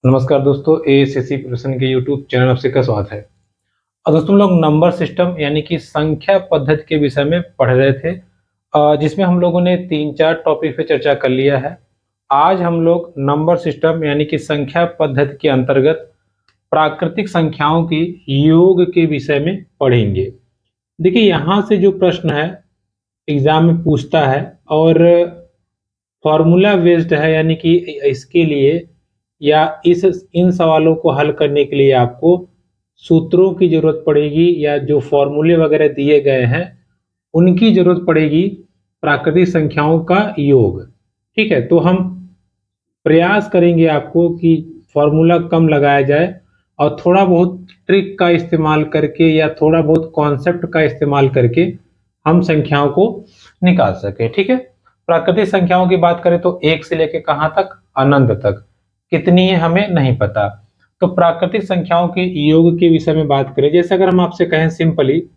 नमस्कार दोस्तों, एएसएससी प्रिपरेशन के यूट्यूब चैनल आपका स्वागत है। और दोस्तों हम लोग नंबर सिस्टम यानी कि संख्या पद्धति के विषय में पढ़ रहे थे, जिसमें हम लोगों ने 3-4 टॉपिक पे चर्चा कर लिया है। आज हम लोग नंबर सिस्टम यानी कि संख्या पद्धति के अंतर्गत प्राकृतिक संख्याओं की योग के विषय में पढ़ेंगे। देखिए, यहाँ से जो प्रश्न है एग्जाम में पूछता है और फॉर्मूला बेस्ड है, यानी कि इसके लिए या इस इन सवालों को हल करने के लिए आपको सूत्रों की जरूरत पड़ेगी या जो फॉर्मूले वगैरह दिए गए हैं उनकी जरूरत पड़ेगी। प्राकृतिक संख्याओं का योग, ठीक है। तो हम प्रयास करेंगे आपको कि फॉर्मूला कम लगाया जाए और थोड़ा बहुत ट्रिक का इस्तेमाल करके या थोड़ा बहुत कॉन्सेप्ट का इस्तेमाल करके हम संख्याओं को निकाल सके, ठीक है। प्राकृतिक संख्याओं की बात करें तो 1 से लेकर कहां तक, अनंत तक। कितनी है हमें नहीं पता। तो प्राकृतिक संख्याओं के योग के विषय में बात करें, जैसे अगर हम आपसे कहें सिंपली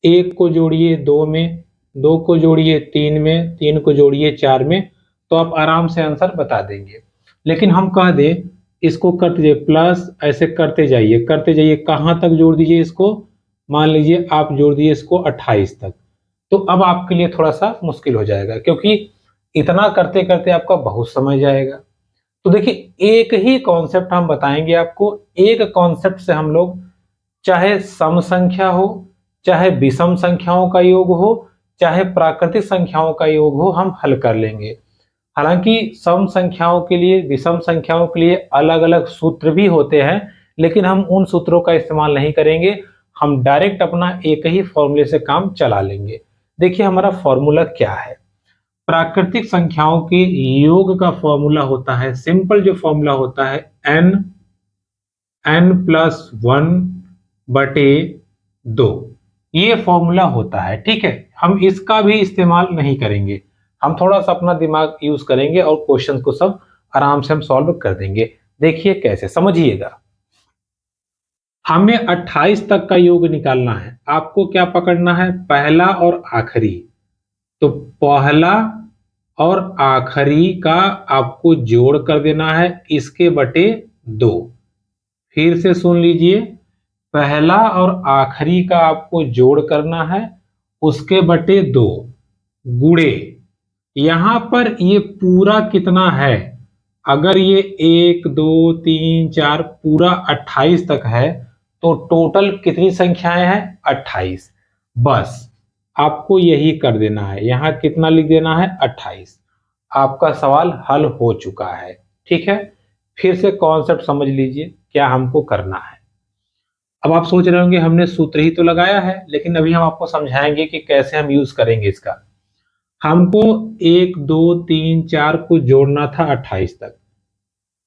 1 को जोड़िए 2 में, 2 को जोड़िए 3 में, 3 को जोड़िए 4 में, तो आप आराम से आंसर बता देंगे। लेकिन हम कह दें इसको करते जाइए प्लस, ऐसे करते जाइए, कहां तक जोड़ दीजिए इसको, मान लीजिए आप जोड़ दिए इसको 28 तक। तो अब आपके लिए थोड़ा सा मुश्किल हो जाएगा, क्योंकि इतना करते करते आपका बहुत समय जाएगा। तो देखिए, एक ही कॉन्सेप्ट हम बताएंगे आपको। एक कॉन्सेप्ट से हम लोग चाहे सम संख्या हो, चाहे विषम संख्याओं का योग हो, चाहे प्राकृतिक संख्याओं का योग हो, हम हल कर लेंगे। हालांकि सम संख्याओं के लिए, विषम संख्याओं के लिए अलग अलग सूत्र भी होते हैं, लेकिन हम उन सूत्रों का इस्तेमाल नहीं करेंगे। हम डायरेक्ट अपना एक ही फॉर्मूले से काम चला लेंगे। देखिए हमारा फॉर्मूला क्या है। प्राकृतिक संख्याओं के योग का फॉर्मूला होता है, सिंपल जो फॉर्मूला होता है, n+1/2। ये फॉर्मूला होता है, ठीक है। हम इसका भी इस्तेमाल नहीं करेंगे, हम थोड़ा सा अपना दिमाग यूज करेंगे और क्वेश्चन को सब आराम से हम सॉल्व कर देंगे। देखिए कैसे, समझिएगा। हमें 28 तक का योग निकालना है। आपको क्या पकड़ना है, पहला और आखिरी। तो पहला और आखिरी का आपको जोड़ कर देना है, इसके बटे 2। फिर से सुन लीजिए, पहला और आखिरी का आपको जोड़ करना है, उसके बटे 2 गुणे, यहां पर ये पूरा कितना है, अगर ये 1 2 3 4 पूरा 28 तक है तो टोटल कितनी संख्याएं हैं, 28। बस आपको यही कर देना है, यहां कितना लिख देना है, 28। आपका सवाल हल हो चुका है, ठीक है। फिर से कॉन्सेप्ट समझ लीजिए क्या हमको करना है। अब आप सोच रहे होंगे हमने सूत्र ही तो लगाया है, लेकिन अभी हम आपको समझाएंगे कि कैसे हम यूज करेंगे इसका। हमको 1 2 3 4 को जोड़ना था 28 तक।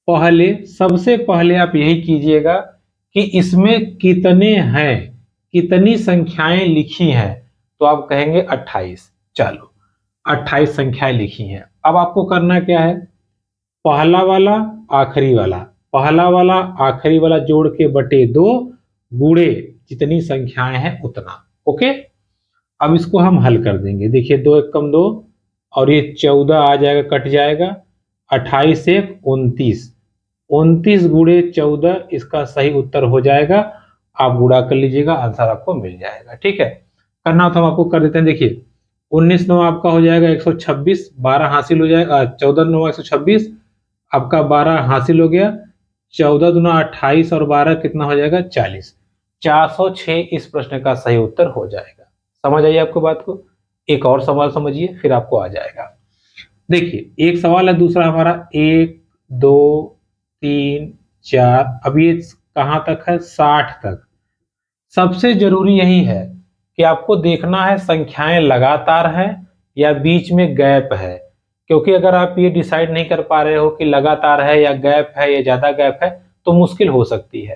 पहले, सबसे पहले आप यही कीजिएगा कि इसमें कितने हैं, कितनी संख्याएं लिखी हैं। तो आप कहेंगे 28। चलो 28 संख्याएं लिखी हैं। अब आपको करना क्या है, पहला वाला आखिरी वाला, पहला वाला आखिरी वाला जोड़ के बटे 2 गुणे जितनी संख्याएं हैं उतना। ओके, अब इसको हम हल कर देंगे। देखिए 2 1 कम 2 और ये 14 आ जाएगा, कट जाएगा। 28 1 29, 29 गुणे 14 इसका सही उत्तर हो जाएगा। आप गुणा कर लीजिएगा, आंसर आपको मिल जाएगा, ठीक है। करना तो हम आपको कर देते हैं। देखिए 19 9 आपका हो जाएगा 126, 12 हासिल हो जाएगा, 14 9 126, आपका 12 हासिल हो गया। 14 दूना 28 और 12 कितना हो जाएगा, 40। 406 इस प्रश्न का सही उत्तर हो जाएगा। समझ आइए आपको बात को। एक और सवाल समझिए, फिर आपको आ जाएगा। देखिए एक सवाल है दूसरा हमारा, 1 2 3 4, अब ये कहां तक है, 60 तक। सबसे जरूरी यही है कि आपको देखना है संख्याएं लगातार हैं या बीच में गैप है। क्योंकि अगर आप ये डिसाइड नहीं कर पा रहे हो कि लगातार है या गैप है या ज्यादा गैप है, तो मुश्किल हो सकती है।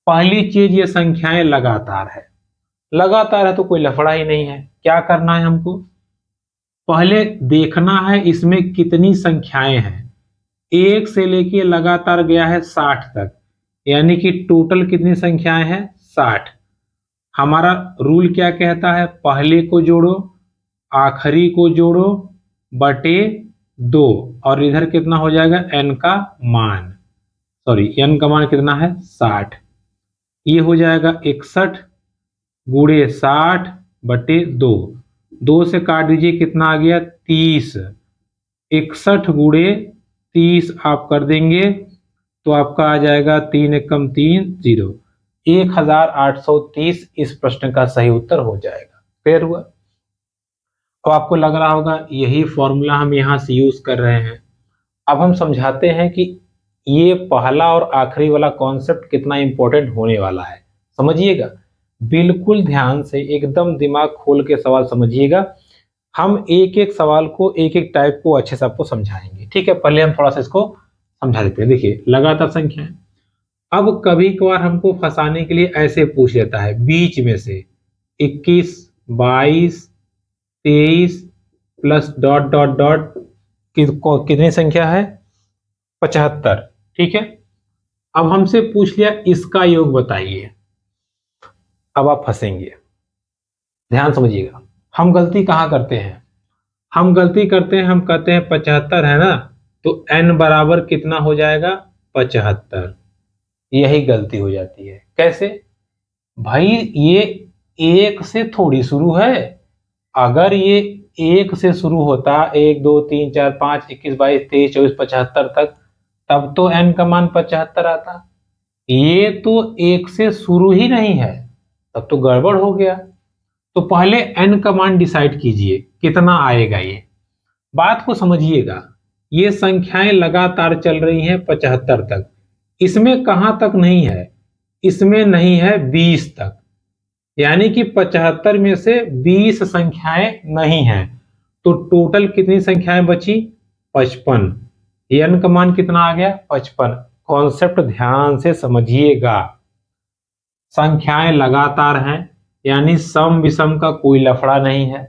पहली चीज, ये संख्याएं लगातार है। लगातार है तो कोई लफड़ा ही नहीं है। क्या करना है हमको, पहले देखना है इसमें कितनी संख्याएं हैं। 1 से लेके लगातार गया है 60 तक, यानी कि टोटल कितनी संख्याएं हैं, 60। हमारा रूल क्या कहता है, पहले को जोड़ो, आखिरी को जोड़ो, बटे 2, और इधर कितना हो जाएगा, n का मान। सॉरी n का मान कितना है 60, ये हो जाएगा 61 गुणे 60 बटे 2, 2 से काट दीजिए कितना आ गया 30, 61 गुणे 30 आप कर देंगे तो आपका आ जाएगा 3 एकम 3 0, 1830 इस प्रश्न का सही उत्तर हो जाएगा। क्लियर हुआ? तो आपको लग रहा होगा यही फॉर्मूला हम यहाँ से यूज कर रहे हैं। अब हम समझाते हैं कि ये पहला और आखिरी वाला कॉन्सेप्ट कितना इंपॉर्टेंट होने वाला है। समझिएगा, बिल्कुल ध्यान से एकदम दिमाग खोल के सवाल समझिएगा। हम एक एक सवाल को एक एक टाइप को अच्छे से आपको समझाएंगे। ठीक है, पहले हम थोड़ा सा इसको समझा देते हैं। देखिए, लगातार संख्या है। अब कभी कभार हमको फंसाने के लिए ऐसे पूछ लेता है बीच में से 21, 22, 23 प्लस डॉट डॉट डॉट कितनी संख्या है 75। ठीक है, अब हमसे पूछ लिया इसका योग बताइए। अब आप फंसेंगे। ध्यान समझिएगा, हम गलती कहां करते हैं? हम गलती करते हैं, हम कहते हैं 75 है ना, तो n बराबर कितना हो जाएगा 75। यही गलती हो जाती है। कैसे भाई? ये एक से थोड़ी शुरू है। अगर ये एक से शुरू होता 1 2 3 4 5 21 22 23 24 75 तक, तब तो n का मान 75 आता। ये तो एक से शुरू ही नहीं है, तब तो गड़बड़ हो गया। तो पहले n का मान डिसाइड कीजिए कितना आएगा। ये बात को समझिएगा, ये संख्याएं लगातार चल रही हैं 75 तक। इसमें कहां तक नहीं है? इसमें नहीं है 20 तक, यानी कि 75 में से 20 संख्याएं नहीं हैं। तो टोटल कितनी संख्याएं बची 55। n का मान कितना आ गया 55। कॉन्सेप्ट ध्यान से समझिएगा, संख्याएं लगातार हैं, यानी सम विषम का कोई लफड़ा नहीं है।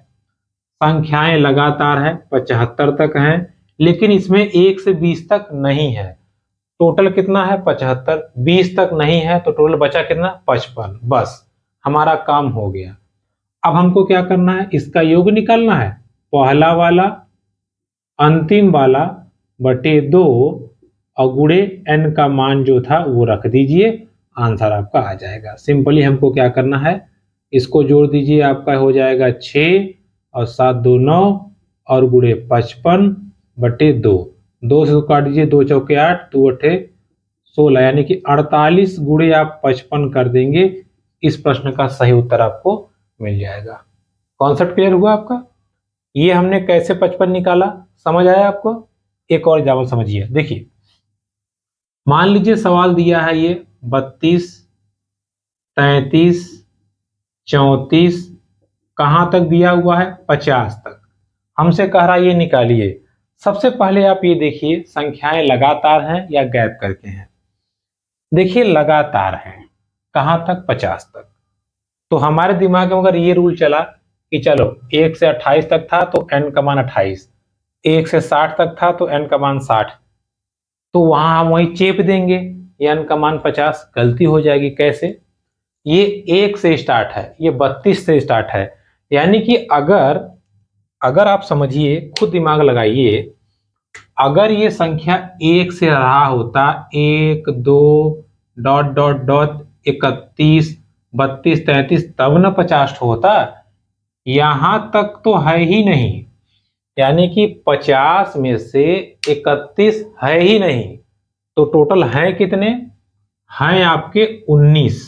संख्याएं लगातार हैं, 75 तक हैं, लेकिन इसमें 1 से 20 तक नहीं है। टोटल कितना है 75, 20 तक नहीं है, तो टोटल बचा कितना 55। बस हमारा काम हो गया। अब हमको क्या करना है? इसका योग निकालना है। पहला वाला अंतिम वाला बटे 2 और गुणे n का मान जो था वो रख दीजिए, आंसर आपका आ जाएगा। सिंपली हमको क्या करना है, इसको जोड़ दीजिए, आपका हो जाएगा 6 और 7 2 9 और गुणे 55 बटे 2, 2 से काट दीजिए, 2 चौके 8 2 अठे 16, यानी कि 48 गुणे आप 55 कर देंगे। इस प्रश्न का सही उत्तर आपको मिल जाएगा। कॉन्सेप्ट क्लियर हुआ आपका? ये हमने कैसे 55 निकाला, समझ आया आपको? एक और एग्जाम्पल समझिए। देखिए, मान लीजिए सवाल दिया है ये 32, 33, 34, कहां तक दिया हुआ है 50 तक। हमसे कह रहा है ये निकालिए। सबसे पहले आप ये देखिए संख्याएं लगातार हैं या गैप करके हैं। देखिए लगातार हैं, कहां तक 50 तक। तो हमारे दिमाग में अगर ये रूल चला कि चलो 1 से 28 तक था तो n का मान 28, 1 से 60 तक था तो n का मान 60, तो वहां हम वही चेप देंगे, n का मान 50। गलती हो जाएगी। कैसे? ये 1 से स्टार्ट है, ये 32 से स्टार्ट है, यानी कि अगर आप समझिए, खुद दिमाग लगाइए, अगर ये संख्या 1 से रहा होता 1 2 डॉट डॉट डॉट 31 32 33 तब न 50 होता। यहां तक तो है ही नहीं, यानी कि 50 में से 31 है ही नहीं, तो टोटल है कितने? हैं आपके 19,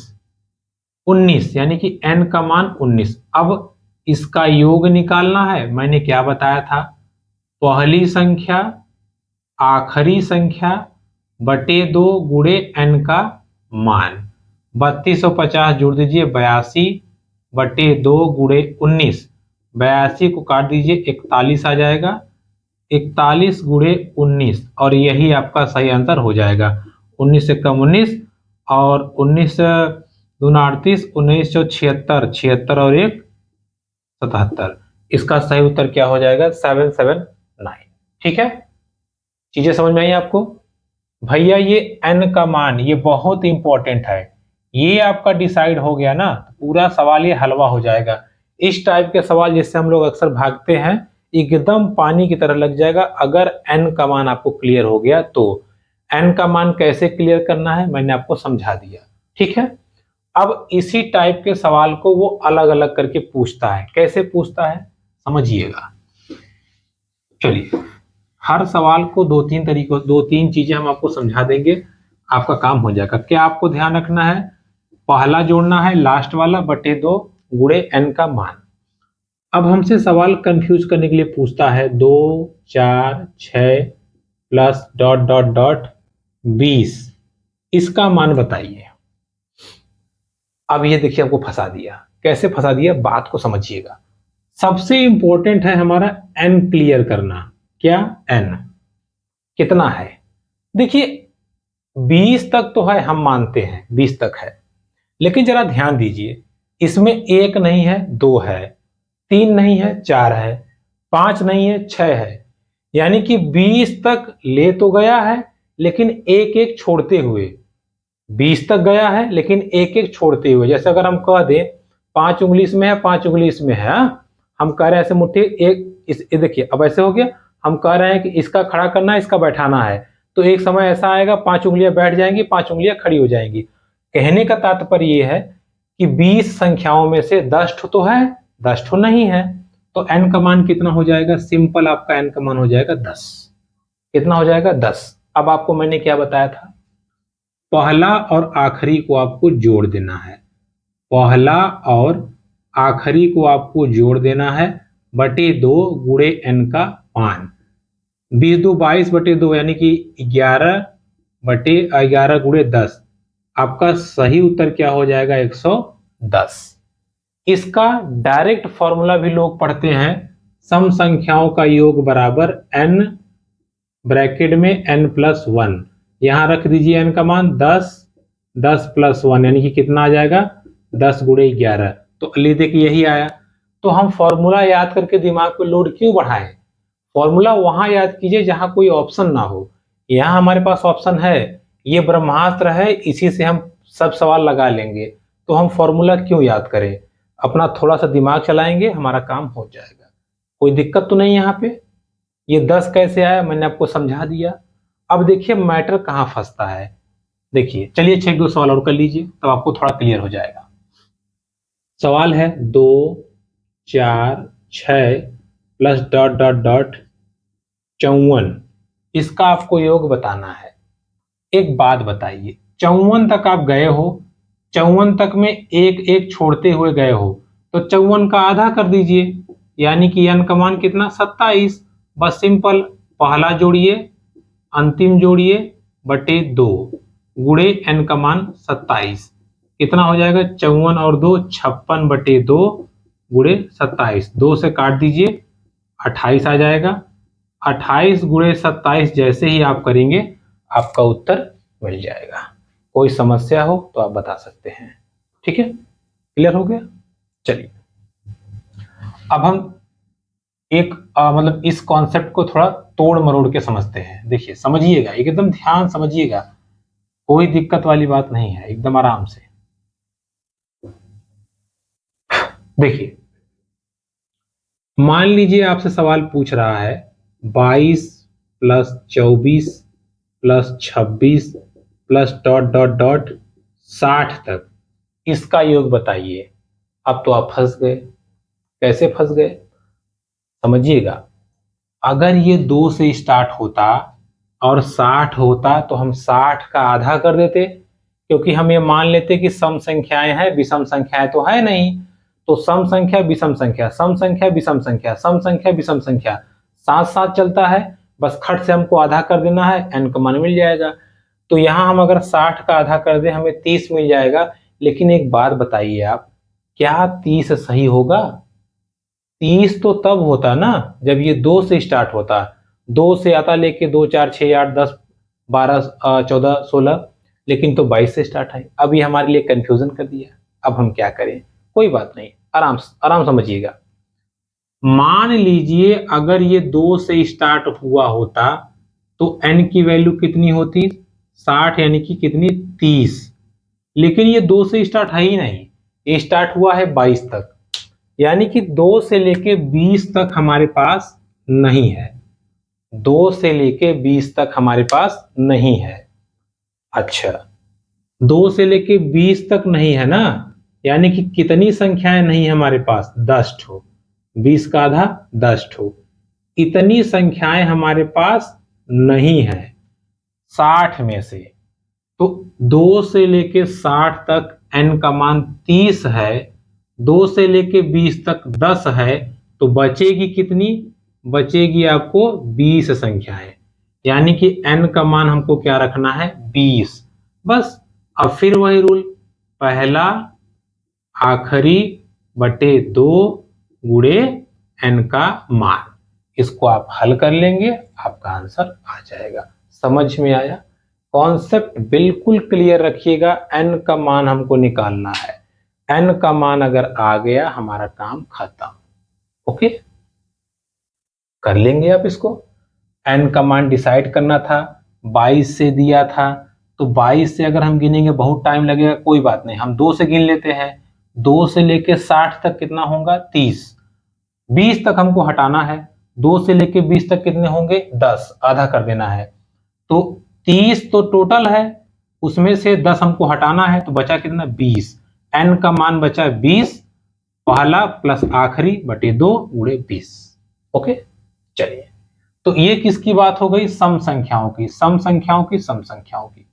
19 यानी कि n का मान 19। अब इसका योग निकालना है। मैंने क्या बताया था? पहली संख्या आखिरी संख्या बटे 2 गुणे n का मान। 32 और 50 जोड़ दीजिए 82 बटे 2 गुणे 19, 82 को काट दीजिए 41 आ जाएगा, 41 गुणे 19, और यही आपका सही आंसर हो जाएगा। 19 से कम 19 और 19 दूना 38, 19 76, 76 और 1 77। इसका सही उत्तर क्या हो जाएगा 779। ठीक है, चीजें समझ में आई आपको? भैया ये n का मान ये बहुत इंपॉर्टेंट है। ये आपका डिसाइड हो गया ना, पूरा सवाल ये हलवा हो जाएगा। इस टाइप के सवाल जिससे हम लोग अक्सर भागते हैं, एकदम पानी की तरह लग जाएगा अगर n का मान आपको क्लियर हो गया तो। n का मान कैसे क्लियर करना है मैंने आपको समझा दिया, ठीक है। अब इसी टाइप के सवाल को वो अलग अलग करके पूछता है। कैसे पूछता है समझिएगा। चलिए, हर सवाल को दो तीन चीजें हम आपको समझा देंगे, आपका काम हो जाएगा। क्या आपको ध्यान रखना है, पहला जोड़ना है लास्ट वाला बटे 2 गुणे n का मान। अब हमसे सवाल कंफ्यूज करने के लिए पूछता है 2 4 6 प्लस डॉट डॉट डॉट 20, इसका मान बताइए। अब ये देखिए आपको फंसा दिया। कैसे फंसा दिया, बात को समझिएगा। सबसे इंपॉर्टेंट है हमारा n क्लियर करना। क्या n कितना है, देखिए 20 तक तो है, हम मानते हैं 20 तक है, लेकिन जरा ध्यान दीजिए, इसमें 1 नहीं है 2 है, 3 नहीं है 4 है, 5 नहीं है 6 है, यानी कि 20 तक ले तो गया है लेकिन एक एक छोड़ते हुए। 20 तक गया है लेकिन एक एक छोड़ते हुए। जैसे अगर हम कह दें 5 उंगली इसमें है 5 उंगली इसमें है, हम कह रहे हैं ऐसे मुट्ठी एक इस देखिए अब ऐसे हो गया। हम कह रहे हैं कि इसका खड़ा करना है इसका बैठाना है, तो एक समय ऐसा आएगा 5 उंगलियां बैठ जाएंगी 5 उंगलियां खड़ी हो जाएंगी। कहने का तात्पर्य यह है कि 20 संख्याओं में से 10 ठो तो है 10 ठो नहीं है, तो n का मान कितना हो जाएगा, सिंपल आपका n का मान हो जाएगा 10। कितना हो जाएगा 10। अब आपको मैंने क्या बताया था, पहला और आखिरी को आपको जोड़ देना है। पहला और आखिरी को आपको जोड़ देना है बटे 2 गुणे n का मान। 20 2 22 बटे 2 यानी कि 11 बटे 11 गुणे 10। आपका सही उत्तर क्या हो जाएगा 110। इसका डायरेक्ट फॉर्मूला भी लोग पढ़ते हैं, सम संख्याओं का योग बराबर n ब्रैकेट में n+1। यहां रख दीजिए n का मान 10, 10 + 1 यानी कि कितना आ जाएगा 10 गुणे 11। तो ले देखिए यही आया। तो हम फॉर्मूला याद करके दिमाग पे लोड क्यों बढ़ाएं, फॉर्मूला वहां याद कीजिए जहां कोई ऑप्शन ना हो। यहां हमारे पास ऑप्शन है, ये ब्रह्मास्त्र है, इसी से हम सब सवाल लगा लेंगे, तो हम फॉर्मूला क्यों याद करें। अपना थोड़ा सा दिमाग चलाएंगे हमारा काम हो जाएगा, कोई दिक्कत तो नहीं। यहाँ पे ये 10 कैसे आया मैंने आपको समझा दिया। अब देखिए मैटर कहाँ फंसता है, देखिए चलिए 6 सवाल और कर लीजिए तब आपको थोड़ा क्लियर हो जाएगा। सवाल है 2 4 6 प्लस डॉट डॉट डॉट 54, इसका आपको योग बताना है। एक बात बताइए, 54 तक आप गए हो, 54 तक में एक एक छोड़ते हुए गए हो, तो 54 का आधा कर दीजिए, यानी कि n का मान कितना 27। बस सिंपल, पहला जोड़िए अंतिम जोड़िए बटे 2 गुणे n का मान 27। कितना हो जाएगा 54 और 2 56 बटे 2 गुणे 27। 2 से काट दीजिए 28 आ जाएगा। 28 गुणे 27 जैसे ही आप करेंगे आपका उत्तर मिल जाएगा। कोई समस्या हो तो आप बता सकते हैं, ठीक है, क्लियर हो गया। चलिए अब हम एक मतलब इस कॉन्सेप्ट को थोड़ा तोड़ मरोड़ के समझते हैं। देखिए समझिएगा, एकदम ध्यान समझिएगा, कोई दिक्कत वाली बात नहीं है, एकदम आराम से देखिए। मान लीजिए आपसे सवाल पूछ रहा है 22 + 24 + 26 प्लस डॉट डॉट डॉट 60 तक, इसका योग बताइए। अब तो आप फंस गए। कैसे फंस गए समझिएगा, अगर ये 2 से स्टार्ट होता और 60 होता तो हम 60 का आधा कर देते, क्योंकि हम ये मान लेते कि सम संख्याएं हैं, विषम संख्याएं तो है नहीं। तो सम संख्या विषम संख्या, सम संख्या विषम संख्या, सम संख्या विषम संख्या साथ साथ चलता है, बस खट से हमको आधा कर देना है, n का मान मिल जाएगा। तो यहां हम अगर 60 का आधा कर दें हमें 30 मिल जाएगा। लेकिन एक बात बताइए आप, क्या 30 सही होगा? 30 तो तब होता ना जब ये 2 से स्टार्ट होता, 2 से आता लेके 2 4 6 8 10 12 14 16, लेकिन तो 22 से स्टार्ट है। अब ये हमारे लिए कंफ्यूजन कर दिया। अब हम क्या करें, कोई बात नहीं, आराम समझिएगा। मान लीजिए अगर ये 2 से स्टार्ट हुआ होता तो n की वैल्यू कितनी होती 60, यानी कि कितनी 30। लेकिन ये 2 से स्टार्ट है ही नहीं, ये स्टार्ट हुआ है 22 तक, यानी कि 2 से लेके 20 तक हमारे पास नहीं है। 2 से लेके 20 तक हमारे पास नहीं है। अच्छा, 2 से लेके 20 तक नहीं है ना, यानी कि कितनी संख्याएं नहीं है हमारे पास? 10 ठो। 20 का आधा 10 ठो। इतनी संख्याएं हमारे पास नहीं है 60 में से। तो 2 से लेके 60 तक n का मान 30 है, 2 से लेके 20 तक 10 है, तो बचेगी कितनी? बचेगी आपको 20 संख्याएं, यानी कि n का मान हमको क्या रखना है? 20। बस, अब फिर वही रूल, पहला आखिरी बटे 2 गुणे n का मान। इसको आप हल कर लेंगे, आपका आंसर आ जाएगा। समझ में आया? कॉन्सेप्ट बिल्कुल क्लियर रखिएगा। n का मान हमको निकालना है, n का मान अगर आ गया हमारा काम खत्म। ओके, कर लेंगे आप इसको। n का मान डिसाइड करना था, 22 से दिया था, तो 22 से अगर हम गिनेंगे बहुत टाइम लगेगा, कोई बात नहीं, हम 2 से गिन लेते हैं। 2 से लेके 60 तक कितना होगा? 30। 20 तक हमको हटाना है, 2 से लेके 20 तक कितने होंगे? 10, आधा कर देना है। तो 30 तो टोटल है, उसमें से 10 हमको हटाना है, तो बचा कितना? 20। n का मान बचा 20, पहला प्लस आखिरी बटे 2 गुणे 20। ओके, चलिए, तो ये किसकी बात हो गई? सम संख्याओं की, सम संख्याओं की, सम संख्याओं की।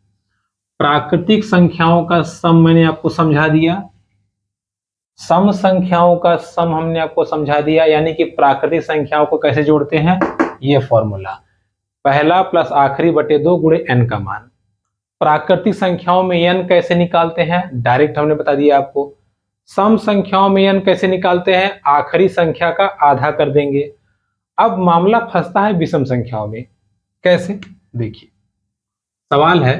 प्राकृतिक संख्याओं का सम मैंने आपको समझा दिया, सम संख्याओं का सम हमने आपको समझा दिया, यानी कि प्राकृतिक संख्याओं को कैसे जोड़ते हैं? ये फॉर्मूला, पहला प्लस आखिरी बटे 2 गुणे n का मान। प्राकृतिक संख्याओं में n कैसे निकालते हैं? डायरेक्ट हमने बता दिया आपको। सम संख्याओं में n कैसे निकालते हैं? आखिरी संख्या का आधा कर देंगे। अब मामला फंसता है विषम संख्याओं में, कैसे? देखिए, सवाल है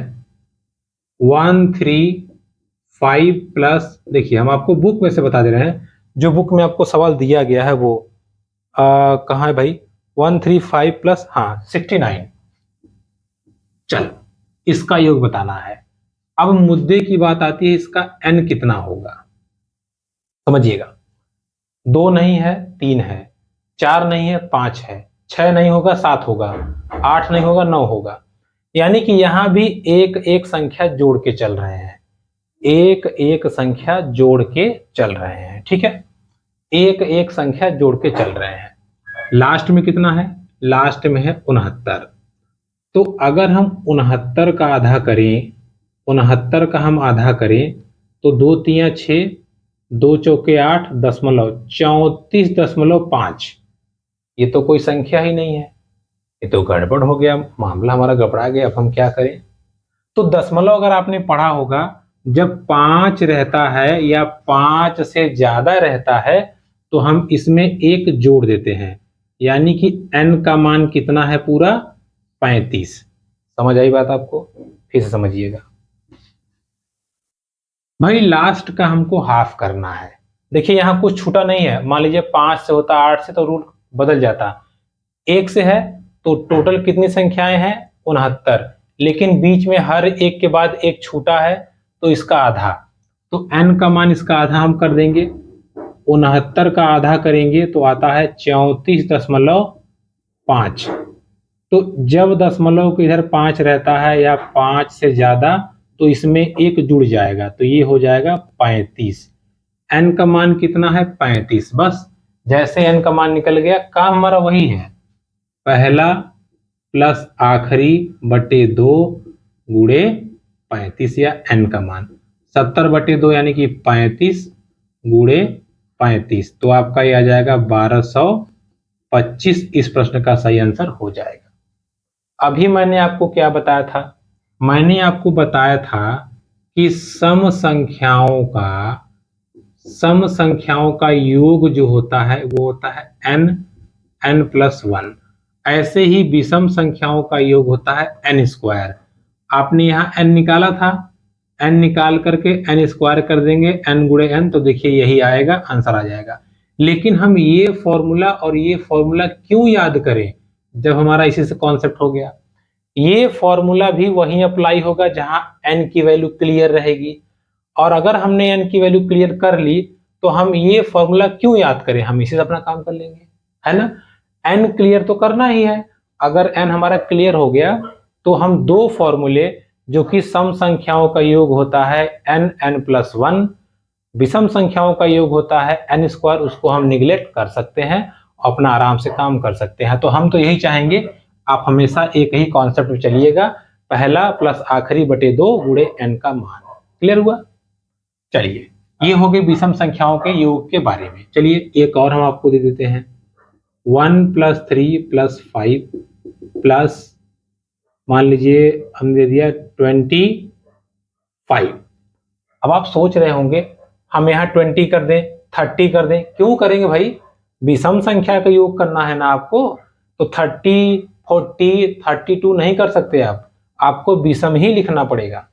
135 प्लस, देखिए हम आपको बुक में से बता दे रहे हैं, जो बुक में आपको सवाल दिया गया है वो कहाँ है भाई? 135 प्लस, हाँ 69। चल, इसका योग बताना है। अब मुद्दे की बात आती है, इसका n कितना होगा? समझिएगा, 2 नहीं है 3 है, 4 नहीं है 5 है, 6 नहीं होगा 7 होगा, 8 नहीं होगा 9 होगा, यानी कि यहां भी एक एक संख्या जोड़ के चल रहे हैं, एक एक संख्या जोड़ के चल रहे हैं। ठीक है, एक एक संख्या जोड़ के चल रहे हैं। लास्ट में कितना है? लास्ट में है 69। तो अगर हम 69 का आधा करें, 69 का हम आधा करें, तो 2 तिया 6, 2 चौके 8, 34.5। ये तो कोई संख्या ही नहीं है, ये तो गड़बड़ हो गया, मामला हमारा गड़बड़ा गया। अब हम क्या करें? तो दशमलव अगर आपने पढ़ा होगा, जब 5 रहता है या 5 से ज्यादा रहता है, तो हम इसमें एक जोड़ देते हैं, यानी कि n का मान कितना है? पूरा 35। समझ आई बात आपको? फिर से समझिएगा भाई, लास्ट का हमको हाफ करना है। देखिए यहां कुछ छूटा नहीं है, मान लीजिए 5 से होता 8 से, तो रूल बदल जाता। 1 से है तो टोटल कितनी संख्याएं हैं? 69, लेकिन बीच में हर एक के बाद एक छूटा है, तो इसका आधा, तो n का मान इसका आधा हम कर देंगे। 69 का आधा करेंगे तो आता है 34.5। तो जब दशमलव के इधर 5 रहता है या 5 से ज्यादा, तो इसमें एक जुड़ जाएगा, तो ये हो जाएगा 35। n का मान कितना है? 35। बस, जैसे n का मान निकल गया, काम हमारा वही है, पहला प्लस आखिरी बटे 2 गुणे 35, या n का मान 70/2 यानी कि 35 गुणे 35, तो आपका ये आ जाएगा 1225। इस प्रश्न का सही आंसर हो जाएगा। अभी मैंने आपको क्या बताया था? मैंने आपको बताया था कि सम संख्याओं का योग जो होता है वो होता है n+1। ऐसे ही विषम संख्याओं का योग होता है n²। आपने यहाँ n निकाला था, n निकाल करके n² कर देंगे, n गुणे n, तो देखिए यही आएगा, आंसर आ जाएगा। लेकिन हम ये फॉर्मूला और ये फॉर्मूला क्यों याद करें जब हमारा इसी से कॉन्सेप्ट हो गया? ये फॉर्मूला भी वहीं अप्लाई होगा जहां n की वैल्यू क्लियर रहेगी, और अगर हमने n की वैल्यू क्लियर कर ली, तो हम ये फॉर्मूला क्यों याद करें, हम इसी से अपना काम कर लेंगे, है ना? n क्लियर तो करना ही है। अगर n हमारा क्लियर हो गया, तो हम दो फॉर्मूले जो कि सम संख्याओं का योग होता है n+1, विषम संख्याओं का योग होता है n², उसको हम निगलेक्ट कर सकते हैं, अपना आराम से काम कर सकते हैं। तो हम तो यही चाहेंगे आप हमेशा एक ही कॉन्सेप्ट में चलिएगा, पहला प्लस आखिरी बटे 2 गुणे n का मान। क्लियर हुआ? चलिए, ये हो गई विषम संख्याओं के योग के बारे में। चलिए एक और हम आपको दे देते हैं, 1 + 3 + 5 प्लस मान लीजिए हमने दे दिया 25। अब आप सोच रहे होंगे हम यहाँ 20 कर दें, 30 कर दें, क्यों करेंगे भाई? विषम संख्या का योग करना है ना आपको, तो 30, 40, 32 नहीं कर सकते आप, आपको विषम ही लिखना पड़ेगा।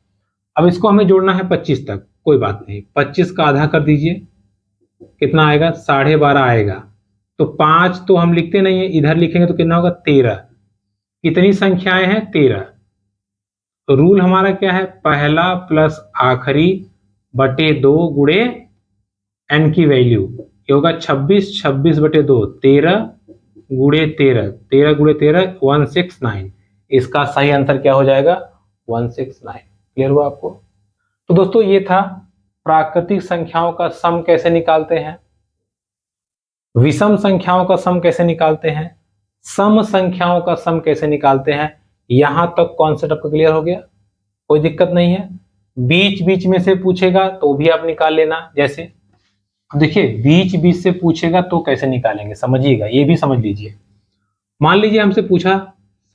अब इसको हमें जोड़ना है 25 तक, कोई बात नहीं, 25 का आधा कर दीजिए, कितना आएगा? 12.5 आएगा। तो 5 तो हम लिखते नहीं है, इधर लिखेंगे तो कितना होगा? 13। कितनी संख्याएं हैं? 13। तो रूल हमारा क्या है? पहला प्लस आखिरी बटे 2 गुणे n की वैल्यू, ये होगा 26, 26 बटे 2 13 गुणे 13, 13 गुणे 13 169। इसका सही आंसर क्या हो जाएगा? 169। क्लियर हुआ आपको? तो दोस्तों ये था प्राकृतिक संख्याओं का सम कैसे निकालते हैं, विषम संख्याओं का सम कैसे निकालते हैं, सम संख्याओं का सम कैसे निकालते हैं। यहां तक कॉन्सेप्ट आपका क्लियर हो गया? कोई दिक्कत नहीं है। बीच बीच में से पूछेगा तो भी आप निकाल लेना। जैसे अब देखिए, बीच बीच से पूछेगा तो कैसे निकालेंगे, समझिएगा, ये भी समझ लीजिए। मान लीजिए हमसे पूछा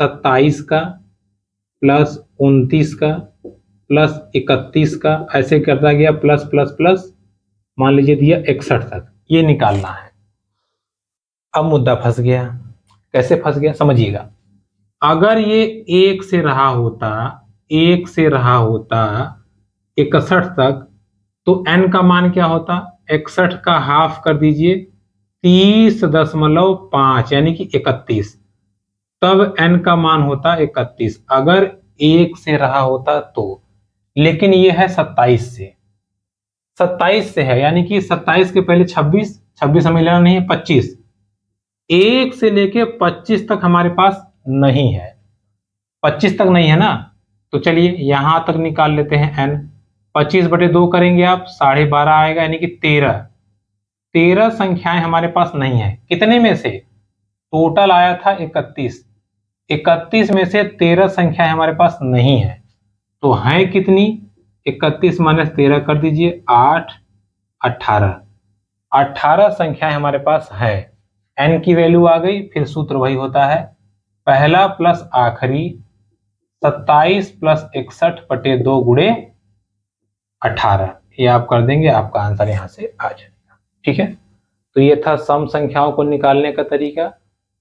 27 का प्लस 29 का प्लस 31 का, ऐसे करता गया प्लस प्लस प्लस, मान लीजिए दिया 61 तक, ये निकालना है। अब मुद्दा फंस गया। कैसे फंस गया समझिएगा। अगर ये 1 से रहा होता 61 तक, तो n का मान क्या होता? 61 का हाफ कर दीजिए, 30.5 यानी कि 31, तब n का मान होता 31, अगर 1 से रहा होता तो। लेकिन ये है 27 से है, यानी कि 27 के पहले 26, 26 हमें लेना नहीं है, 25, 1 से लेके 25 तक हमारे पास नहीं है, 25 तक नहीं है ना। तो चलिए यहां तक निकाल लेते हैं n। 25 बटे 2 करेंगे आप, 12.5 आएगा, यानी कि 13 संख्याएं हमारे पास नहीं है। कितने में से? टोटल आया था 31, 31 में से 13 संख्याएं हमारे पास नहीं है। तो हैं कितनी? 31 माइनस 13 कर दीजिए, 8, 18, 18 संख्याएं हमारे पास है। n की वैल्यू आ गई, फिर सूत्र वही होता है, पहला प्लस आखिरी 27 + 61 बटे 2 गुणे 18, ये आप कर देंगे, आपका आंसर यहां से आ जाएगा। ठीक है, तो ये था सम संख्याओं को निकालने का तरीका,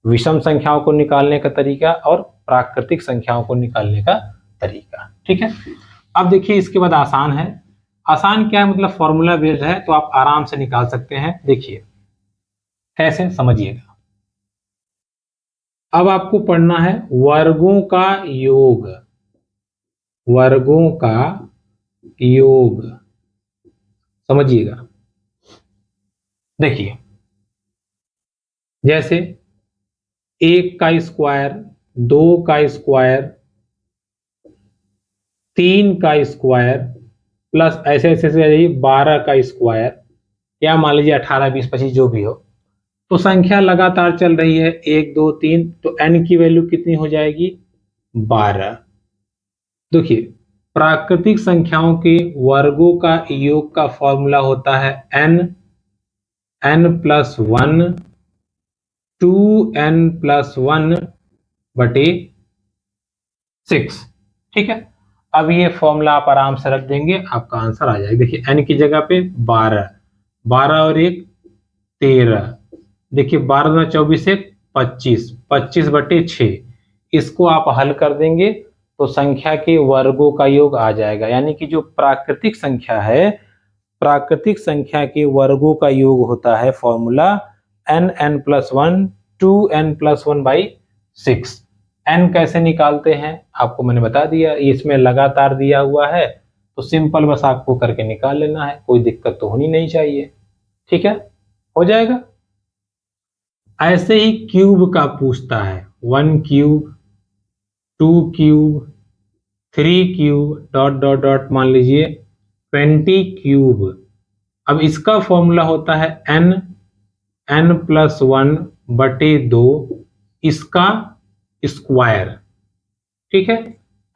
विषम संख्याओं को निकालने का तरीका और प्राकृतिक संख्याओं को निकालने का तरीका। ठीक है, अब देखिए इसके बाद आसान है। आसान क्या है? मतलब फॉर्मूला बेस्ड है, तो आप आराम से निकाल सकते हैं। देखिए कैसे, समझिएगा। अब आपको पढ़ना है वर्गों का योग, वर्गों का योग, समझिएगा। देखिए जैसे 1 का स्क्वायर, 2 का स्क्वायर, 3 का स्क्वायर, प्लस ऐसे ऐसे से 12 का स्क्वायर, या मान लीजिए 18, 20, 25 जो भी हो। तो संख्या लगातार चल रही है 1, 2, 3, तो n की वैल्यू कितनी हो जाएगी? 12। देखिए प्राकृतिक संख्याओं के वर्गों का योग का फॉर्मूला होता है n+1 2n+1 बटे 6। ठीक है, अब ये फॉर्मूला आप आराम से रख देंगे, आपका आंसर आ जाएगा। देखिए n की जगह पे 12, 12 और 1 13, देखिए 12 में 24 1 25, 25 बटे 6, इसको आप हल कर देंगे तो संख्या के वर्गों का योग आ जाएगा। यानी कि जो प्राकृतिक संख्या है, प्राकृतिक संख्या के वर्गों का योग होता है फॉर्मूला n+1 2n+1/6। n कैसे निकालते हैं आपको मैंने बता दिया, इसमें लगातार दिया हुआ है, तो सिंपल बस आपको करके निकाल लेना है, कोई दिक्कत तो होनी नहीं चाहिए। ठीक है, हो जाएगा। ऐसे ही क्यूब का पूछता है, 1 cube, 2 cube, 3 cube dot dot dot मान लीजिए 20 क्यूब। अब इसका फॉर्मूला होता है n+1/2 इसका स्क्वायर, ठीक है,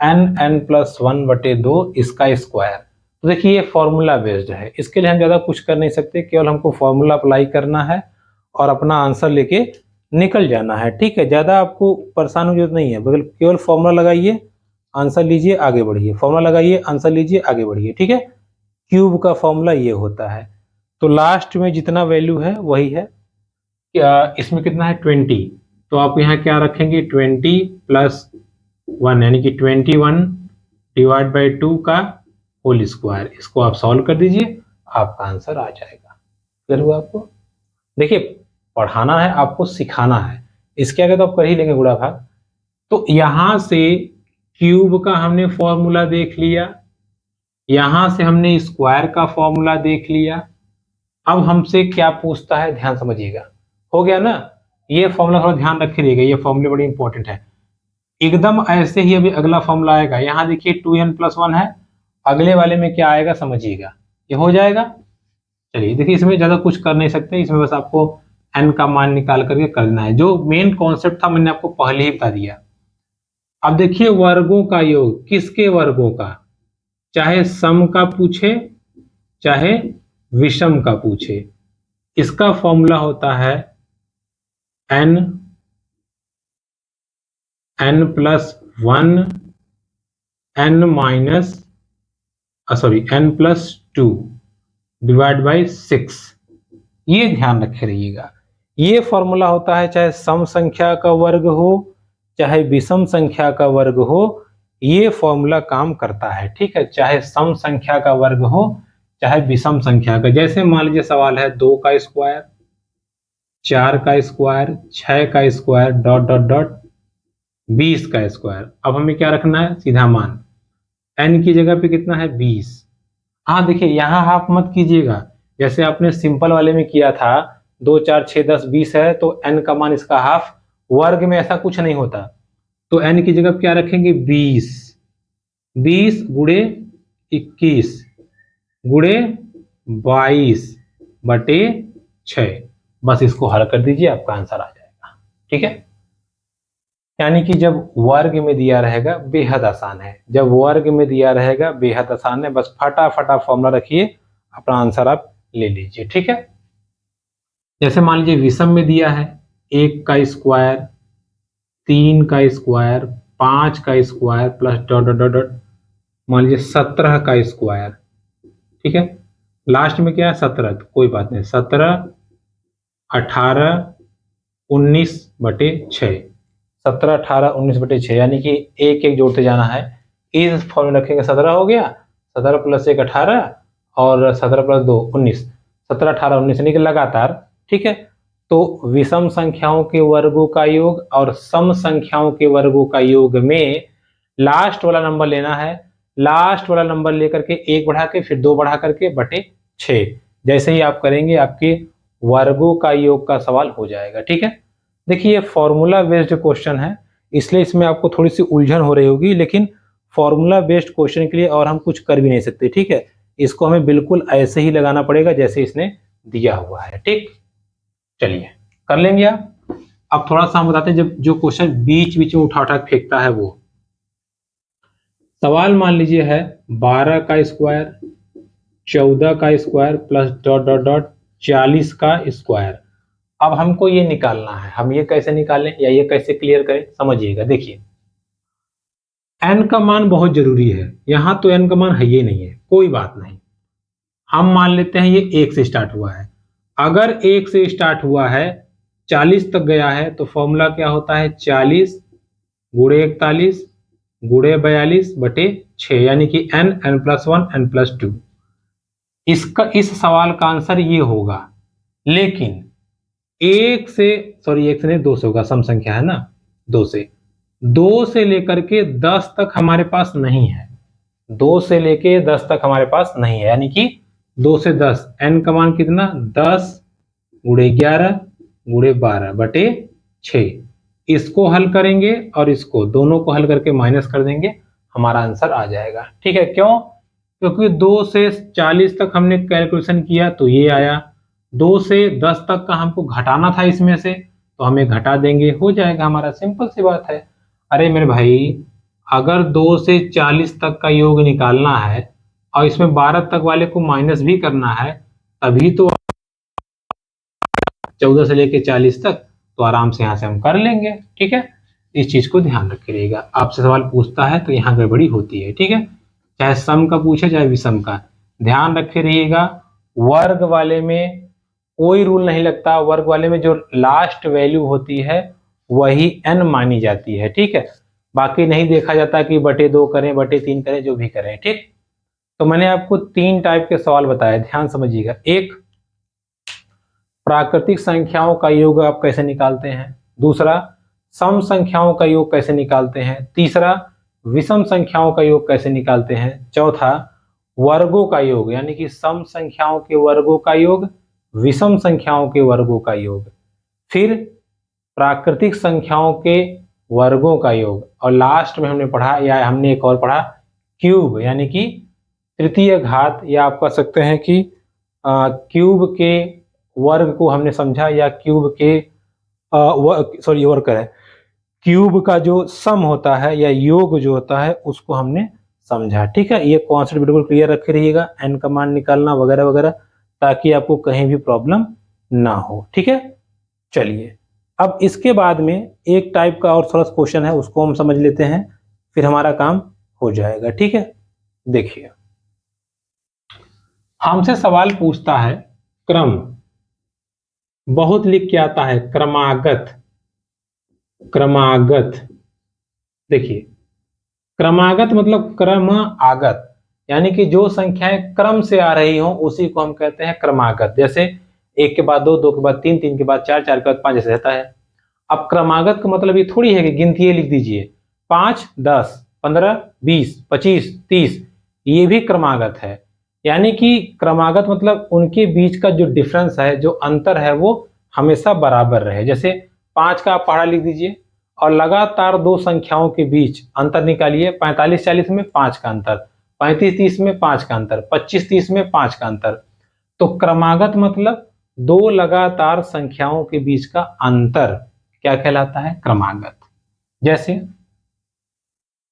n+1/2 इसका स्क्वायर। तो देखिए ये फॉर्मूला बेस्ड है, इसके लिए हम ज़्यादा कुछ कर नहीं सकते, केवल हमको फॉर्मूला अप्लाई करना है और अपना आंसर लेके निकल जाना है, ठीक है। ज़्यादा आपको परेशान होने की जरूरत नहीं है, बगल केवल फॉर्मूला लगाइए, आंसर लीजिए, आगे बढ़िए, फॉर्मूला लगाइए, आंसर लीजिए, आगे बढ़िए, ठीक है। क्यूब का फॉर्मूला ये होता है। तो लास्ट में जितना वैल्यू है वही है, इसमें कितना है 20, तो आप यहाँ क्या रखेंगे 20+1 यानी कि 21/2 का होल स्क्वायर। इसको आप सॉल्व कर दीजिए, आपका आंसर आ जाएगा। क्लियर हुआ आपको? देखिए पढ़ाना है आपको, सिखाना है, इसके आगे तो आप कर ही लेंगे गुणा भाग। तो यहां से क्यूब का हमने फॉर्मूला देख लिया, यहां से हमने स्क्वायर का फॉर्मूला देख लिया। अब हमसे क्या पूछता है, ध्यान समझिएगा, हो गया ना। ये फॉर्मूला थोड़ा ध्यान रखिएगा, ये फॉर्मूले बड़ी इंपॉर्टेंट है। एकदम ऐसे ही अभी अगला फॉर्मूला आएगा, यहाँ देखिए 2n+1 है, अगले वाले में क्या आएगा समझिएगा, ये हो जाएगा। चलिए देखिए इसमें ज्यादा कुछ कर नहीं सकते, इसमें बस आपको n का मान निकाल करके करना है। जो मेन कॉन्सेप्ट था मैंने आपको पहले ही बता दिया। अब देखिए वर्गों का योग, किसके वर्गों का, चाहे सम का पूछे चाहे विषम का पूछे, इसका फॉर्मूला होता है n+1 n+2/6। ये ध्यान रखे रहिएगा, ये फॉर्मूला होता है चाहे सम संख्या का वर्ग हो चाहे विषम संख्या का वर्ग हो, ये फॉर्मूला काम करता है, ठीक है। चाहे सम संख्या का वर्ग हो चाहे विषम संख्या का। जैसे मान लीजिए सवाल है 2 का स्क्वायर, 4 का स्क्वायर, 6 का स्क्वायर डॉट डॉट डॉट 20 का स्क्वायर। अब हमें क्या रखना है, सीधा मान, n की जगह पे कितना है 20। हाँ देखिए यहाँ हाफ मत कीजिएगा, जैसे आपने सिंपल वाले में किया था 2 4 6 10 20 है तो n का मान इसका हाफ। वर्ग में ऐसा कुछ नहीं होता, तो n की जगह क्या रखेंगे 20, 20 गुणे 21 गुणे 22/6। बस इसको हल कर दीजिए, आपका आंसर आ जाएगा, ठीक है। यानी कि जब वर्ग में दिया रहेगा बेहद आसान है, जब वर्ग में दिया रहेगा बेहद आसान है, बस फटाफट फॉर्मूला रखिए, अपना आंसर आप ले लीजिए, ठीक है। जैसे मान लीजिए विषम में दिया है 1 का स्क्वायर, 3 का स्क्वायर, 5 का square plus dot dot dot dot मान लीजिए 17 का स्क्वायर, ठीक है। लास्ट में क्या है 17, तो कोई बात नहीं, 17 18 19/6, 17 18 19/6 यानी कि एक एक जोड़ते जाना है। इस फॉर्मूला रखेंगे 17 हो गया, 17 + 1 18 और 17 + 2 19, 17 18 19 यानी कि लगातार, ठीक है। तो विषम संख्याओं के वर्गों का योग और सम संख्याओं के वर्गों का योग में लास्ट वाला नंबर लेना है, लास्ट वाला नंबर लेकर के 1 बढ़ा के फिर 2 बढ़ा करके बटे 6, जैसे ही आप करेंगे आपके वर्गों का योग का सवाल हो जाएगा, ठीक है। देखिए ये फॉर्मूला बेस्ड क्वेश्चन है, इसलिए इसमें आपको थोड़ी सी उलझन हो रही होगी, लेकिन फॉर्मूला बेस्ड क्वेश्चन के लिए और हम कुछ कर भी नहीं सकते, ठीक है। इसको हमें बिल्कुल ऐसे ही लगाना पड़ेगा जैसे इसने दिया हुआ है, ठीक। चलिए कर लेंगे आप। अब थोड़ा सा हम बताते हैं, जब जो क्वेश्चन बीच बीच में उठा उठा फेंकता है वो सवाल, मान लीजिए है 12 का स्क्वायर, 14 का square plus dot dot dot 40 का स्क्वायर। अब हमको ये निकालना है, हम ये कैसे निकालें या ये कैसे क्लियर करें, समझिएगा। देखिए n का मान बहुत जरूरी है, यहां तो n का मान है ही नहीं है, कोई बात नहीं, हम मान लेते हैं ये 1 से स्टार्ट हुआ है। अगर 1 से स्टार्ट हुआ है 40 तक गया है तो फॉर्मूला क्या होता है 40 गुणे 41 गुणे 42/6 यानी कि n n+1 n+2। इसका इस सवाल का आंसर ये होगा, लेकिन 1 से नहीं 2 से होगा, सम संख्या है ना, 2 से लेकर के 10 तक हमारे पास नहीं है, 2 से लेके 10 तक हमारे पास नहीं है, यानी कि 2 से 10 n का मान कितना 10 गुणे 11 गुणे 12/6। इसको हल करेंगे और इसको दोनों को हल करके माइनस कर देंगे, हमारा आंसर आ जाएगा। ठीक है, क्यों? क्योंकि 2 से 40 तक हमने कैलकुलेशन किया तो ये आया, 2 से 10 तक का हमको घटाना था इसमें से, तो हमें घटा देंगे, हो जाएगा हमारा, सिंपल सी बात है। अरे मेरे भाई, अगर 2 से 40 तक का योग निकालना है और इसमें 12 तक वाले को माइनस भी करना है, तभी तो 14 से लेके 40 तक तो आराम से यहाँ से हम कर लेंगे। ठीक है, इस चीज को ध्यान रखिएगा, आपसे सवाल पूछता है तो यहाँ गड़बड़ी होती है। ठीक है, चाहे सम का पूछे चाहे विषम का, ध्यान रखे रहिएगा। वर्ग वाले में कोई रूल नहीं लगता, वर्ग वाले में जो लास्ट वैल्यू होती है वही n मानी जाती है। ठीक है, बाकी नहीं देखा जाता कि बटे 2 करें बटे 3 करें, जो भी करें। ठीक, तो मैंने आपको 3 टाइप के सवाल बताए, ध्यान समझिएगा। एक, प्राकृतिक संख्याओं का योग आप कैसे निकालते हैं। दूसरा, सम संख्याओं का योग कैसे निकालते हैं। तीसरा, विषम संख्याओं का योग कैसे निकालते हैं। चौथा, वर्गों का योग, यानी कि सम संख्याओं के वर्गों का योग, विषम संख्याओं के वर्गों का योग, फिर प्राकृतिक संख्याओं के वर्गों का योग, और लास्ट में हमने पढ़ा, या हमने एक और पढ़ा, क्यूब, यानी कि तृतीय घात, या आप कह सकते हैं कि क्यूब के वर्ग को हमने समझा, या क्यूब के वर्ग करें, क्यूब का जो सम होता है या योग जो होता है उसको हमने समझा। ठीक है, ये कॉन्सेप्ट बिल्कुल क्लियर रखे रहिएगा, एन का मान निकालना वगैरह वगैरह, ताकि आपको कहीं भी प्रॉब्लम ना हो। ठीक है, चलिए अब इसके बाद में एक टाइप का और सरस क्वेश्चन है, उसको हम समझ लेते हैं, फिर हमारा काम हो जाएगा। ठीक है, देखिए, हमसे सवाल पूछता है क्रम, बहुत लिख के आता है क्रमागत, क्रमागत। देखिए, क्रमागत मतलब क्रम आगत, यानी कि जो संख्याएं क्रम से आ रही हो उसी को हम कहते हैं क्रमागत। जैसे 1 के बाद 2, 2 के बाद 3, 3 के बाद 4, 4 के बाद 5 ऐसे रहता है। अब क्रमागत का मतलब ये थोड़ी है कि गिनती लिख दीजिए 5, 10, 15, 20, 25, 30, ये भी क्रमागत है। यानी कि क्रमागत मतलब उनके बीच का जो डिफरेंस है, जो अंतर है, वो हमेशा बराबर रहे। जैसे 5 का आप पहाड़ा लिख दीजिए और लगातार 2 संख्याओं के बीच अंतर निकालिए, 45 40 में 5 का अंतर, 35 30 में 5 का अंतर, 25 30 में 5 का अंतर। तो क्रमागत मतलब 2 लगातार संख्याओं के बीच का अंतर क्या कहलाता है, क्रमागत। जैसे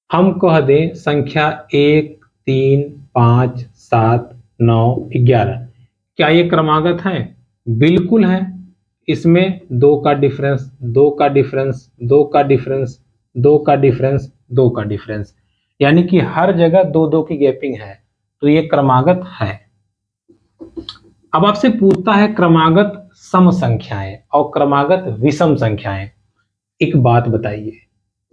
हम कह दें संख्या 1 3 5 7 9 11, क्या ये क्रमागत है? बिल्कुल है। इसमें 2 का डिफरेंस, 2 का डिफरेंस, 2 का डिफरेंस, 2 का डिफरेंस, 2 का डिफरेंस, यानी कि हर जगह 2 2 की गैपिंग है, तो ये क्रमागत है। अब आपसे पूछता है क्रमागत सम संख्याएं और क्रमागत विषम संख्याएं। एक बात बताइए,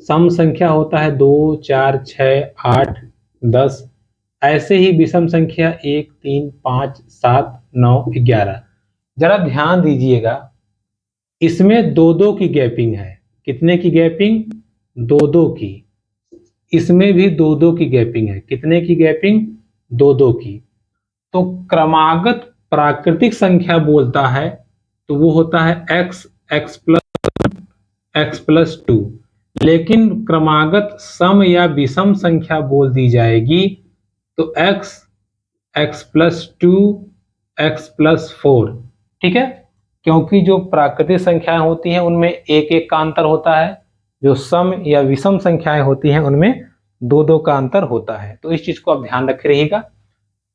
सम संख्या होता है 2 4 6 8 10, ऐसे ही विषम संख्या 1 3 5 7 9 11। जरा ध्यान दीजिएगा, इसमें 2 2 की गैपिंग है। कितने की गैपिंग? 2 2 की। इसमें भी 2 2 की गैपिंग है। कितने की गैपिंग? 2 2 की। तो क्रमागत प्राकृतिक संख्या बोलता है तो वो होता है x x प्लस 2, लेकिन क्रमागत सम या विषम संख्या बोल दी जाएगी तो x प्लस 2 x प्लस 4। ठीक है, क्योंकि जो प्राकृतिक संख्याएं होती हैं उनमें एक एक का अंतर होता है, जो सम या विषम संख्याएं होती हैं उनमें 2 2 का अंतर होता है। तो इस चीज को आप ध्यान रखे रहिएगा।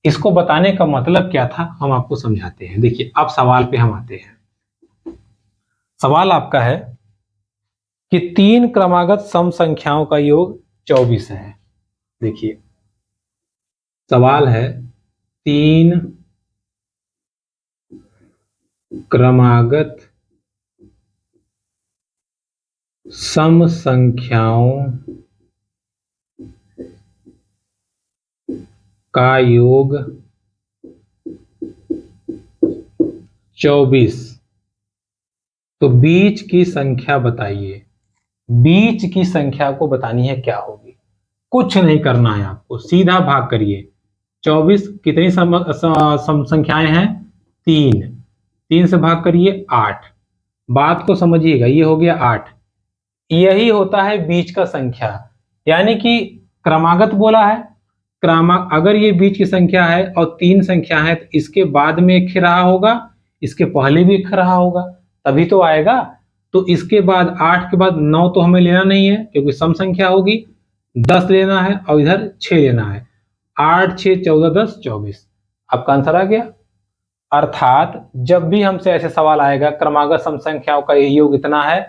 इसको बताने का मतलब क्या था हम आपको समझाते हैं। देखिए, अब सवाल पे हम आते हैं। सवाल आपका है कि 3 क्रमागत सम संख्याओं का योग 24 है। देखिए, सवाल है 3 क्रमागत सम संख्याओं का योग 24, तो बीच की संख्या बताइए। बीच की संख्या को बतानी है, क्या होगी? कुछ नहीं करना है आपको, सीधा भाग करिए। 24 कितनी सम संख्याएं हैं? 3, 3 से भाग करिए 8। बात को समझिएगा, ये हो गया 8। यही होता है बीच का संख्या, यानी कि क्रमागत बोला है, अगर ये बीच की संख्या है और 3 संख्या है तो इसके बाद में एक रहा होगा, इसके पहले भी एक रहा होगा, तभी तो आएगा। तो इसके बाद 8 के बाद 9 तो हमें लेना नहीं है क्योंकि सम संख्या होगी, 10 लेना है और इधर 6 लेना है। 8 6 14 10 24, आपका आंसर आ गया। अर्थात जब भी हमसे ऐसे सवाल आएगा क्रमागत सम संख्याओं का ये योग इतना है,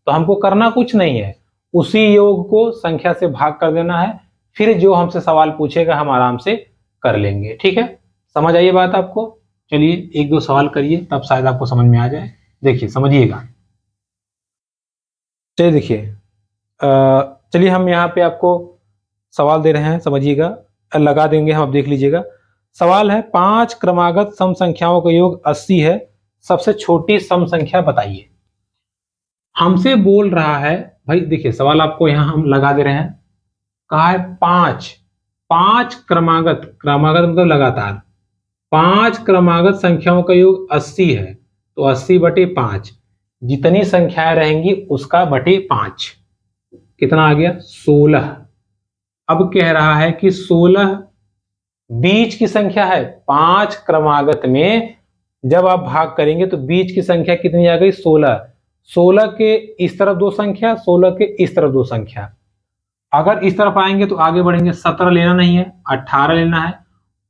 तो हमको करना कुछ नहीं है, उसी योग को संख्या से भाग कर देना है, फिर जो हमसे सवाल पूछेगा हम आराम से कर लेंगे। ठीक है, समझ आई बात आपको? चलिए 1-2 सवाल करिए, तब शायद आपको समझ में आ जाए। देखिए समझिएगा, चलिए देखिए, चलिए हम यहाँ पे आपको सवाल दे रहे हैं, समझिएगा, लगा देंगे हम, अब देख लीजिएगा। सवाल है 5 क्रमागत सम संख्याओं का योग 80 है, सबसे छोटी सम संख्या बताइए। हमसे बोल रहा है भाई, देखिए सवाल आपको यहाँ हम लगा दे रहे हैं, कहा है 5 क्रमागत, क्रमागत मतलब लगातार, 5 क्रमागत संख्याओं का योग 80 है, तो 80/5, जितनी संख्याएं रहेंगी उसका बटे 5, कितना आ गया 16। अब कह रहा है कि 16 बीच की संख्या है, 5 क्रमागत में जब आप भाग करेंगे तो बीच की संख्या कितनी आ गई 16। 16 के इस तरफ 2 संख्या, 16 के इस तरफ 2 संख्या, अगर इस तरफ आएंगे तो आगे बढ़ेंगे, 17 लेना नहीं है, 18 लेना है,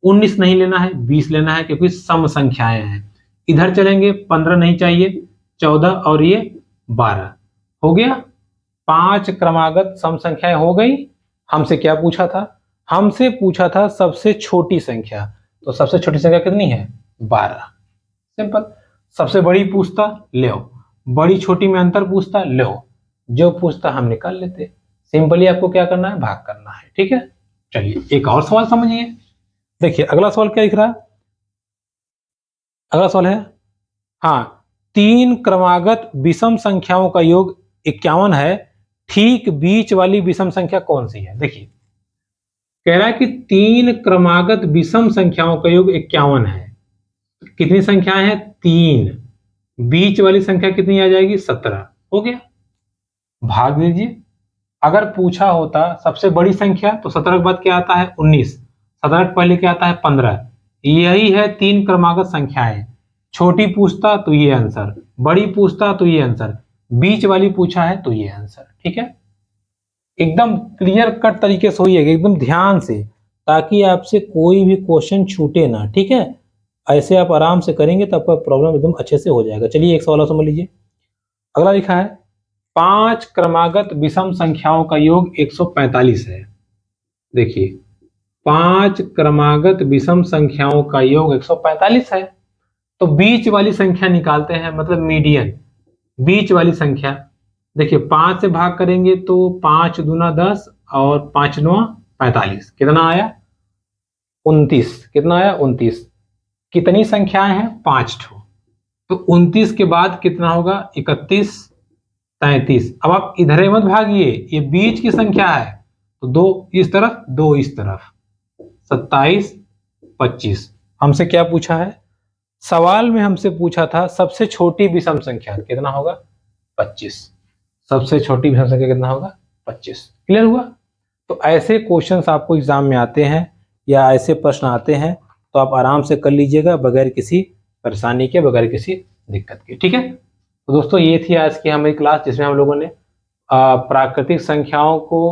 19 नहीं लेना है, 20 लेना है क्योंकि सम संख्याएं हैं। इधर चलेंगे, 15 नहीं चाहिए, 14 और ये 12 हो गया। 5 क्रमागत सम संख्याएं हो गई। हमसे क्या पूछा था? हमसे पूछा था सबसे छोटी संख्या, तो सबसे छोटी संख्या कितनी है 12, सिंपल। सबसे बड़ी पूछता ले, बड़ी छोटी में अंतर पूछता लो, जो पूछता हम निकाल लेते। सिंपली आपको क्या करना है, भाग करना है। ठीक है, चलिए एक और सवाल समझिए। देखिए अगला सवाल क्या लिख रहा है, अगला सवाल है, हाँ 3 क्रमागत विषम संख्याओं का योग 51 है, ठीक बीच वाली विषम संख्या कौन सी है? देखिए कह रहा है कि 3 क्रमागत विषम संख्याओं का योग 51 है, कितनी संख्याएं हैं 3, बीच वाली संख्या कितनी आ जाएगी 17, हो गया, भाग दीजिए। अगर पूछा होता सबसे बड़ी संख्या तो 17 के बाद क्या आता है 19, 17 के पहले क्या आता है 15, यही है 3 क्रमागत संख्याएं। छोटी पूछता तो ये आंसर, बड़ी पूछता तो ये आंसर, बीच वाली पूछा है तो ये आंसर। ठीक है, एकदम क्लियर कट तरीके से होइएगा, एकदम ध्यान से, ताकि आपसे कोई भी क्वेश्चन छूटे ना। ठीक है, ऐसे आप आराम से करेंगे तो आपका प्रॉब्लम एकदम अच्छे से हो जाएगा। चलिए एक सवाल समझ लीजिए। अगला लिखा है 5 क्रमागत विषम संख्याओं का योग 145 है। देखिए 5 क्रमागत विषम संख्याओं का योग 145 है, तो बीच वाली संख्या निकालते हैं, मतलब मीडियन, बीच वाली संख्या। देखिए 5 से भाग करेंगे तो 5 दूना 10 और 5 9 45, कितना आया 29, कितना आया 29। कितनी संख्याएं हैं 5 ठो, तो 29 के बाद कितना होगा 31 33। अब आप इधर मत भागिए, ये बीच की संख्या है, तो 2 इस तरफ 2 इस तरफ, 27 25। हमसे क्या पूछा है सवाल में? हमसे पूछा था सबसे छोटी विषम संख्या कितना होगा 25, सबसे छोटी विषम संख्या कितना होगा 25। क्लियर हुआ? तो ऐसे क्वेश्चंस आपको एग्जाम में आते हैं या ऐसे प्रश्न आते हैं, तो आप आराम से कर लीजिएगा बगैर किसी परेशानी के, बगैर किसी दिक्कत के। ठीक है, तो दोस्तों ये थी आज की हमारी क्लास, जिसमें हम लोगों ने प्राकृतिक संख्याओं को,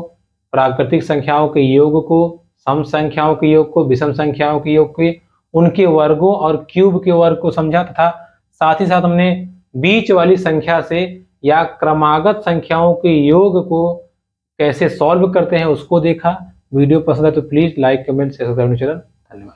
प्राकृतिक संख्याओं के योग को, सम संख्याओं के योग को, विषम संख्याओं के योग के, उनके वर्गों और क्यूब के वर्ग को समझा तथा साथ ही साथ हमने बीच वाली संख्या से या क्रमागत संख्याओं के योग को कैसे सॉल्व करते हैं उसको देखा। वीडियो पसंद है तो प्लीज लाइक कमेंट शेयर करें। धन्यवाद।